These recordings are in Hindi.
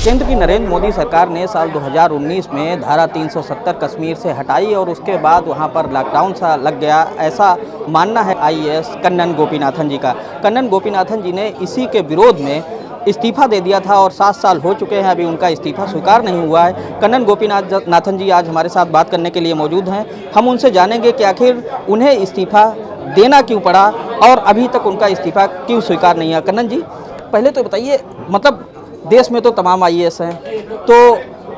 केंद्र की नरेंद्र मोदी सरकार ने साल 2019 में धारा 370 कश्मीर से हटाई और उसके बाद वहां पर लॉकडाउन सा लग गया, ऐसा मानना है आईएएस कन्नन गोपीनाथन जी का। कन्नन गोपीनाथन जी ने इसी के विरोध में इस्तीफा दे दिया था और 7 साल हो चुके हैं, अभी उनका इस्तीफा स्वीकार नहीं हुआ है। कन्नन गोपीनाथन जी आज हमारे साथ बात करने के लिए मौजूद हैं। हम उनसे जानेंगे कि आखिर उन्हें इस्तीफा देना क्यों पड़ा और अभी तक उनका इस्तीफा क्यों स्वीकार नहीं हुआ। कन्नन जी, पहले तो बताइए, मतलब देश में तो तमाम आईएएस हैं, तो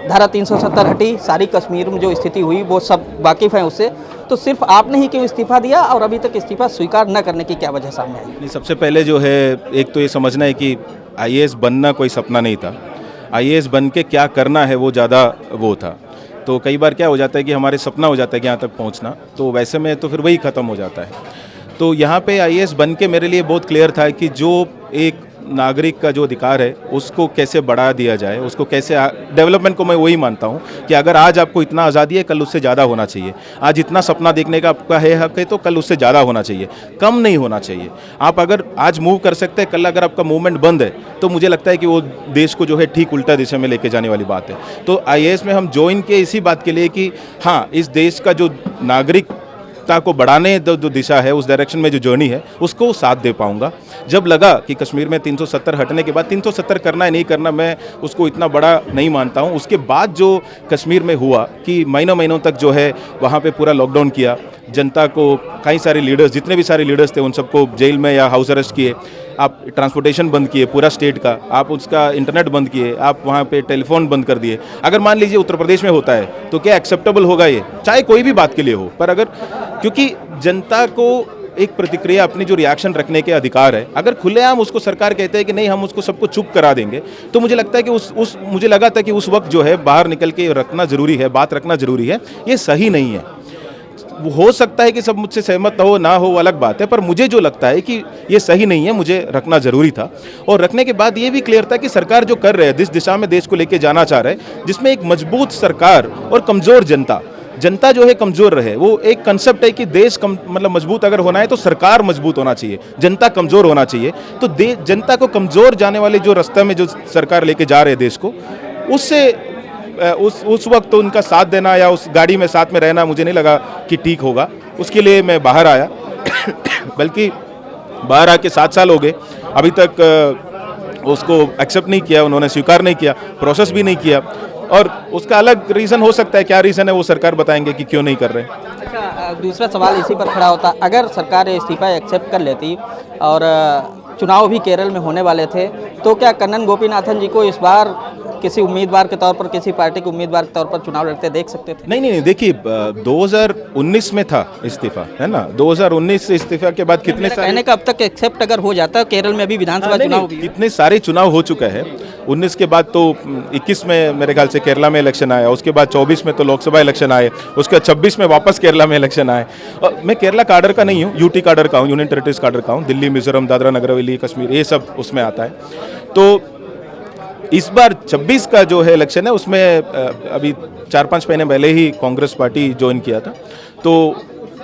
धारा 370 हटी, सारी कश्मीर में जो स्थिति हुई वो सब वाकिफ़ हैं उससे, तो सिर्फ आपने ही क्यों इस्तीफा दिया और अभी तक इस्तीफा स्वीकार न करने की क्या वजह सामने आई? नहीं, सबसे पहले जो है एक तो ये समझना है कि आईएएस बनना कोई सपना नहीं था। आईएएस बन के क्या करना है वो ज़्यादा वो था। तो कई बार क्या हो जाता है कि हमारे सपना हो जाता है कि यहाँ तक पहुँचना, तो वैसे में तो फिर वही ख़त्म हो जाता है। तो यहाँ पे आईएएस बन के मेरे लिए बहुत क्लियर था कि जो एक नागरिक का जो अधिकार है उसको कैसे बढ़ा दिया जाए, उसको कैसे डेवलपमेंट को मैं वही मानता हूँ कि अगर आज आपको इतना आज़ादी है, कल उससे ज़्यादा होना चाहिए। आज इतना सपना देखने का आपका है हक है, तो कल उससे ज़्यादा होना चाहिए, कम नहीं होना चाहिए। आप अगर आज मूव कर सकते हैं, कल अगर आपका मूवमेंट बंद है तो मुझे लगता है कि वो देश को जो है ठीक उल्टा दिशा में लेके जाने वाली बात है। तो आईएएस में हम ज्वाइन किए इसी बात के लिए कि हाँ, इस देश का जो नागरिक को बढ़ाने जो दिशा है, उस डायरेक्शन में जो जर्नी है, उसको साथ दे पाऊंगा। जब लगा कि कश्मीर में 370 हटने के बाद 370 करना है नहीं करना, मैं उसको इतना बड़ा नहीं मानता हूं। उसके बाद जो कश्मीर में हुआ कि महीनों तक जो है वहां पे पूरा लॉकडाउन किया, जनता को कई सारे लीडर्स, जितने भी सारे लीडर्स थे उन सबको जेल में या हाउस अरेस्ट किए, आप ट्रांसपोर्टेशन बंद किए पूरा स्टेट का, आप उसका इंटरनेट बंद किए, आप वहाँ पे टेलीफोन बंद कर दिए। अगर मान लीजिए उत्तर प्रदेश में होता है तो क्या एक्सेप्टेबल होगा ये? चाहे कोई भी बात के लिए हो, पर अगर, क्योंकि जनता को एक प्रतिक्रिया, अपनी जो रिएक्शन रखने के अधिकार है, अगर खुलेआम उसको सरकार कहते हैं कि नहीं हम उसको सबको चुप करा देंगे, तो मुझे लगता है कि मुझे लगा था कि उस वक्त जो है बाहर निकल के रखना जरूरी है, बात रखना जरूरी है। ये सही नहीं है। हो सकता है कि सब मुझसे सहमत हो ना हो, अलग बात है, पर मुझे जो लगता है कि ये सही नहीं है, मुझे रखना जरूरी था। और रखने के बाद ये भी क्लियर था कि सरकार जो कर रहे हैं, जिस दिशा में देश को लेके जाना चाह रहे हैं, जिसमें एक मजबूत सरकार और कमजोर जनता जो है कमजोर रहे, वो एक कंसेप्ट है कि देश मतलब मजबूत अगर होना है तो सरकार मजबूत होना चाहिए, जनता कमजोर होना चाहिए। तो जनता को कमजोर जाने वाले जो रास्ते में जो सरकार लेके जा रहे हैं देश को, उससे उस वक्त तो उनका साथ देना या उस गाड़ी में साथ में रहना मुझे नहीं लगा कि ठीक होगा। उसके लिए मैं बाहर आया बल्कि बाहर आके 7 साल हो गए, अभी तक उसको एक्सेप्ट नहीं किया, उन्होंने स्वीकार नहीं किया, प्रोसेस भी नहीं किया। और उसका अलग रीज़न हो सकता है, क्या रीज़न है वो सरकार बताएंगे कि क्यों नहीं कर रहे। अच्छा, दूसरा सवाल इसी पर खड़ा होता, अगर सरकार इस्तीफा एक्सेप्ट कर लेती और चुनाव भी केरल में होने वाले थे, तो क्या कन्नन गोपीनाथन जी को इस बार किसी उम्मीदवार के तौर पर, किसी पार्टी के उम्मीदवार के तौर पर चुनाव लड़ते देख सकते थे? नहीं, देखिए 2019 में था इस्तीफा, है ना। 2019 से इस्तीफा के बाद कितने सारे, कहने का अब तक एक्सेप्ट अगर हो जाता, केरल में भी विधानसभा चुनाव भी, कितने सारे चुनाव हो चुका है। 19 के बाद तो 21 में मेरे ख्याल से केरला में इलेक्शन आया, उसके बाद 24 में तो लोकसभा इलेक्शन आए, उसके बाद 26 में वापस केरला में इलेक्शन आए। और मैं केरला काडर का नहीं हूँ, यूटी काडर का हूँ, यूनियन टेरिटरीज काडर का हूँ। दिल्ली, मिजोरम, दादरा नगर हवेली, कश्मीर, ये सब उसमें आता है। तो इस बार 26 का जो है इलेक्शन है, उसमें अभी 4-5 महीने पहले ही कांग्रेस पार्टी ज्वाइन किया था। तो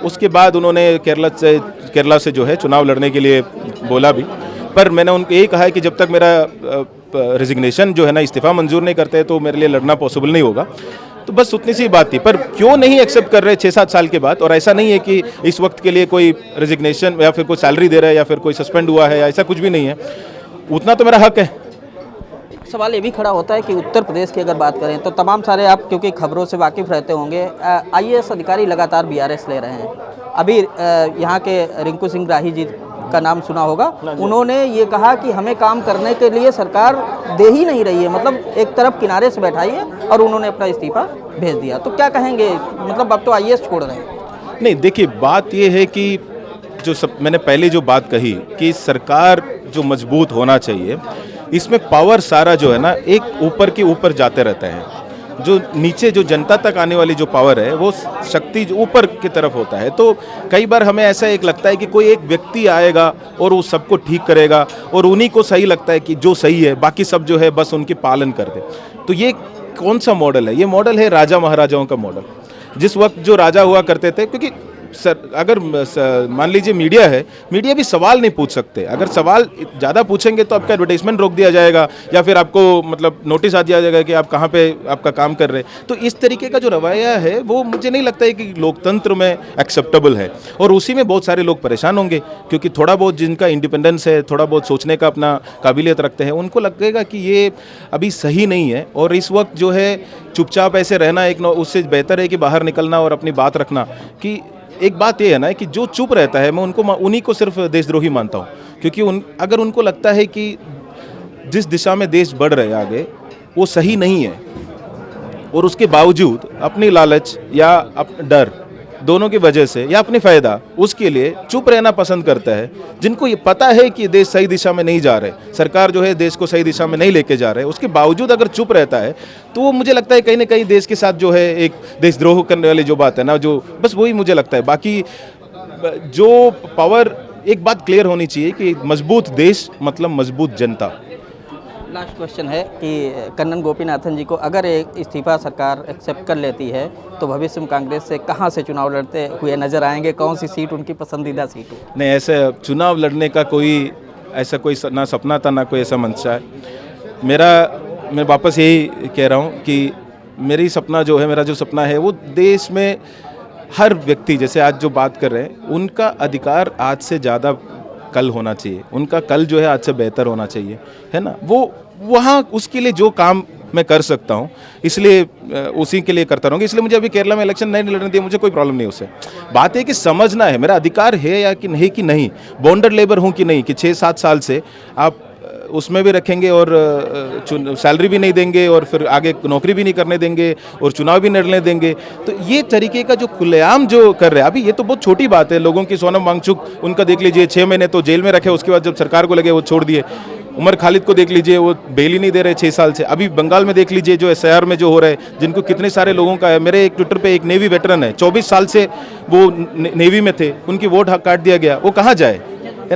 उसके बाद उन्होंने केरला से जो है चुनाव लड़ने के लिए बोला भी, पर मैंने उनको यही कहा है कि जब तक मेरा रेजिग्नेशन जो है ना, इस्तीफा मंजूर नहीं करते तो मेरे लिए लड़ना पॉसिबल नहीं होगा। तो बस उतनी सी बात थी। पर क्यों नहीं एक्सेप्ट कर रहे 6-7 साल के बाद? और ऐसा नहीं है कि इस वक्त के लिए कोई रेजिग्नेशन या फिर कोई सैलरी दे रहा है या फिर कोई सस्पेंड हुआ है, ऐसा कुछ भी नहीं है। उतना तो मेरा हक है। सवाल ये भी खड़ा होता है कि उत्तर प्रदेश की अगर बात करें तो तमाम सारे, आप क्योंकि खबरों से वाकिफ़ रहते होंगे, आईएएस अधिकारी लगातार बीआरएस ले रहे हैं। अभी यहाँ के रिंकू सिंह राही जी का नाम सुना होगा, उन्होंने ये कहा कि हमें काम करने के लिए सरकार दे ही नहीं रही है, मतलब एक तरफ किनारे से बैठाई है और उन्होंने अपना इस्तीफा भेज दिया। तो क्या कहेंगे, मतलब अब तो आईएएस छोड़ रहे हैं? नहीं, देखिए बात ये है कि मैंने पहले जो बात कही कि सरकार जो मजबूत होना चाहिए, इसमें पावर सारा जो है ना एक ऊपर के ऊपर जाते रहता है। जो नीचे जो जनता तक आने वाली जो पावर है वो शक्ति जो ऊपर की तरफ होता है। तो कई बार हमें ऐसा एक लगता है कि कोई एक व्यक्ति आएगा और वो सबको ठीक करेगा और उन्हीं को सही लगता है कि जो सही है, बाकी सब जो है बस उनके पालन कर दे। तो ये कौन सा मॉडल है? ये मॉडल है राजा महाराजाओं का मॉडल। जिस वक्त जो राजा हुआ करते थे, क्योंकि अगर मान लीजिए मीडिया है, मीडिया भी सवाल नहीं पूछ सकते। अगर सवाल ज़्यादा पूछेंगे तो आपका एडवर्टाइजमेंट रोक दिया जाएगा या फिर आपको मतलब नोटिस आ दिया जाएगा कि आप कहाँ पे आपका काम कर रहे हैं। तो इस तरीके का जो रवैया है वो मुझे नहीं लगता है कि लोकतंत्र में एक्सेप्टेबल है, और उसी में बहुत सारे लोग परेशान होंगे, क्योंकि थोड़ा बहुत जिनका इंडिपेंडेंस है, थोड़ा बहुत सोचने का अपना काबिलियत रखते हैं, उनको लगेगा कि ये अभी सही नहीं है। और इस वक्त जो है चुपचाप ऐसे रहना उससे बेहतर है कि बाहर निकलना और अपनी बात रखना। कि एक बात ये है ना कि जो चुप रहता है, मैं उन्हीं को सिर्फ देशद्रोही मानता हूँ, क्योंकि अगर उनको लगता है कि जिस दिशा में देश बढ़ रहे आगे वो सही नहीं है, और उसके बावजूद अपनी लालच या डर दोनों की वजह से या अपनी फ़ायदा उसके लिए चुप रहना पसंद करता है, जिनको ये पता है कि देश सही दिशा में नहीं जा रहे, सरकार जो है देश को सही दिशा में नहीं लेके जा रहे, उसके बावजूद अगर चुप रहता है तो वो मुझे लगता है कहीं ना कहीं देश के साथ जो है एक देशद्रोह करने वाली जो बात है ना, जो बस वही मुझे लगता है। बाकी जो पावर, एक बात क्लियर होनी चाहिए कि मजबूत देश मतलब मजबूत जनता। लास्ट क्वेश्चन है कि कन्नन गोपीनाथन जी को अगर एक इस्तीफा सरकार एक्सेप्ट कर लेती है तो भविष्य में कांग्रेस से कहां से चुनाव लड़ते हुए नजर आएंगे? कौन सी सीट उनकी पसंदीदा सीट हो? नहीं, ऐसे चुनाव लड़ने का कोई ऐसा कोई ना सपना था ना कोई ऐसा मंशा है मैं वापस यही कह रहा हूँ कि मेरा जो सपना है वो देश में हर व्यक्ति, जैसे आज जो बात कर रहे हैं, उनका अधिकार आज से ज़्यादा कल होना चाहिए, उनका कल जो है आज से बेहतर होना चाहिए, है ना। वो वहाँ उसके लिए जो काम मैं कर सकता हूँ, इसलिए उसी के लिए करता रहूँगा। इसलिए मुझे अभी केरला में इलेक्शन नहीं लड़ने दिया, मुझे कोई प्रॉब्लम नहीं उससे। बात है कि समझना है मेरा अधिकार है या कि नहीं, बॉन्डर लेबर हूँ कि नहीं, कि 6-7 साल से आप उसमें भी रखेंगे और सैलरी भी नहीं देंगे और फिर आगे नौकरी भी नहीं करने देंगे और चुनाव भी नहीं लड़ने देंगे। तो ये तरीके का जो खुलेआम जो कर रहे हैं अभी, ये तो बहुत छोटी बात है। लोगों की सोनम वांगचुक, उनका देख लीजिए 6 महीने तो जेल में रखे, उसके बाद जब सरकार को लगे वो छोड़ दिए। उमर खालिद को देख लीजिए, वो बेल ही नहीं दे रहे 6 साल से। अभी बंगाल में देख लीजिए जो SIR में जो हो रहा है, जिनको कितने सारे लोगों का है। मेरे एक ट्विटर पे एक नेवी वेटरन है, 24 साल से वो नेवी में थे, उनकी वोट काट दिया गया, वो कहाँ जाए?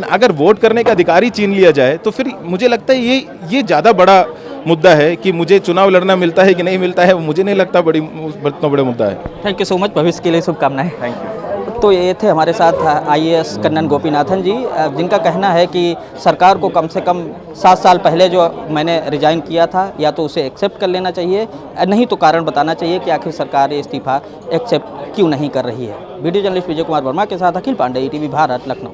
अगर वोट करने का अधिकार ही छीन लिया जाए तो फिर मुझे लगता है ये ज़्यादा बड़ा मुद्दा है कि मुझे चुनाव लड़ना मिलता है कि नहीं मिलता है, मुझे नहीं लगता इतना बड़ा मुद्दा है। थैंक यू सो मच, भविष्य के लिए शुभकामनाएं। Thank you. तो ये थे हमारे साथ IAS कन्नन गोपीनाथन जी, जिनका कहना है कि सरकार को कम से कम 7 साल पहले जो मैंने रिजाइन किया था, या तो उसे एक्सेप्ट कर लेना चाहिए, नहीं तो कारण बताना चाहिए कि आखिर सरकार ये इस्तीफा एक्सेप्ट क्यों नहीं कर रही है। वीडियो जर्नलिस्ट विजय कुमार वर्मा के साथ अखिल पांडे, ETV भारत, लखनऊ।